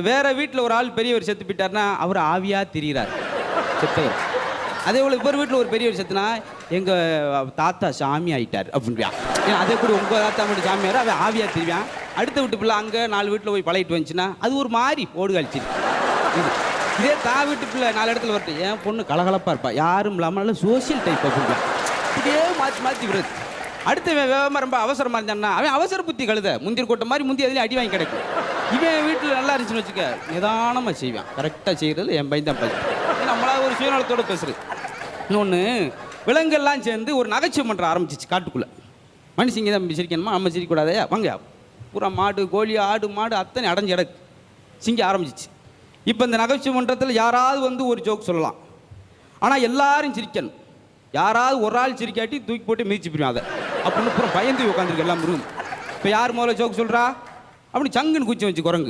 வேற வீட்டில் ஒரு ஆள் பெரியவர் செத்து போயிட்டாருன்னா அவர் ஆவியாக திரிகிறார் செத்தவர். அதே போல் இவர் வீட்டில் ஒரு பெரியவர் செத்துனா எங்கள் தாத்தா சாமி ஆகிட்டார் அப்படின்றான். ஏன்னா அதே கூட உங்கள் தாத்தா மட்டும் சாமியார் அவன் ஆவியாக திரிவான். அடுத்த வீட்டு பிள்ளை அங்கே 4 வீட்டில் போய் பழகிட்டு வந்துச்சுன்னா அது ஒரு மாதிரி ஓடு கழிச்சு. இதே வீட்டு பிள்ளை 4 இடத்துல வரட்டு என் பொண்ணு கலகலப்பாக இருப்பா, யாரும் இல்லாமல் சோசியல் டைப் அப்படின்றான். இதே மாற்றி மாற்றி விடுறது. அடுத்த விவகாரம் ரொம்ப அவசரமாக இருந்தான்னா அவன் அவசர புத்தி கழுத முந்திரி கொட்ட மாதிரி முந்தி அதில் அடி வாங்கி கிடைக்கும். இவன் வீட்டில் நல்லா இருந்துச்சுன்னு வச்சுக்க நிதானமாக செய்வான். கரெக்டாக செய்கிறது என் பையன் தான் பேசுகிறேன். நம்மளா ஒரு சுயநலத்தோடு பேசுறது. இன்னொன்று விலங்குகள்லாம் சேர்ந்து ஒரு நகைச்சுவை மன்றம் ஆரம்பிச்சிச்சு காட்டுக்குள்ளே. மனுஷங்க தான் சிரிக்கணுமா, நம்ம சிரிக்கக்கூடாதையா வாங்க. பூரா மாடு கோழி ஆடு மாடு அத்தனை அடைஞ்சு கிடக்கு சிங்க ஆரம்பிச்சிச்சு. இப்போ இந்த நகைச்சுவை மன்றத்தில் யாராவது வந்து ஒரு ஜோக் சொல்லலாம், ஆனால் எல்லாரும் சிரிக்கணும். யாராவது ஒரு ஆள் சிரிக்காட்டி தூக்கி போட்டு மிதிச்சு போயிடும் அதை அப்படின்னு அப்புறம் பயந்து உட்காந்துருக்கு எல்லாம் ரூம். இப்போ யார் முதல்ல ஜோக் சொல்கிறா அப்படின்னு சங்குன்னு குச்சி வச்சு குரங்கு